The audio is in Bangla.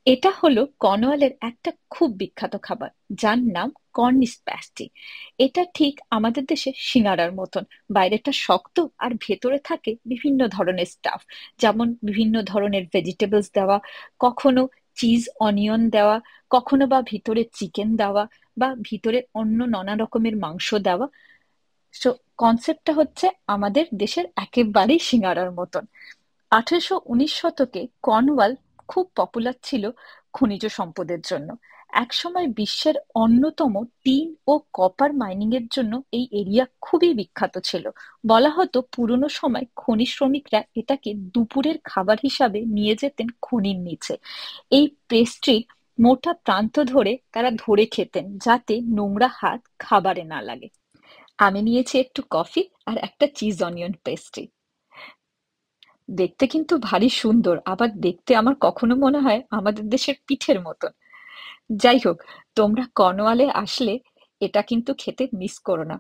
এটা হলো কর্নওয়ালের একটা খুব বিখ্যাত খাবার, যার নাম কর্নিশ প্যাস্টি। এটা ঠিক আমাদের দেশে সিঙ্গারার মতন। বাইরেটা শক্ত আর ভেতরে থাকে বিভিন্ন ধরনের স্টাফ, যেমন বিভিন্ন ধরনের ভেজিটেবলস দেওয়া, কখনো চিজ অনিয়ন দেওয়া, কখনো বা ভিতরে চিকেন দেওয়া, বা ভিতরে অন্য নানা রকমের মাংস দেওয়া। সো কনসেপ্টটা হচ্ছে আমাদের দেশের একেবারেই সিঙ্গারার মতন। 1819 শতকে কর্নওয়াল খুব পপুলার ছিল খনিজ সম্পদের জন্য। একসময় বিশ্বের অন্যতম টিন ও কপার মাইনিং এর জন্য এই এরিয়া খুবই বিখ্যাত ছিল। বলা হতো পুরনো সময় খনি শ্রমিকরা এটাকে দুপুরের খাবার হিসাবে নিয়ে যেতেন খনির নিচে। এই পেস্ট্রির মোটা প্রান্ত ধরে তারা ধরে খেতেন, যাতে নোংরা হাত খাবারে না লাগে। আমি নিয়েছি একটু কফি আর একটা চিজ অনিয়ন পেস্ট্রি। দেখতে কিন্তু ভারী সুন্দর, আবার দেখতে আমার কখনো মনে হয় আমাদের দেশের পিঠের মতন। যাই হোক, তোমরা কর্নওয়ালে আসলে এটা কিন্তু খেতে মিস করো না।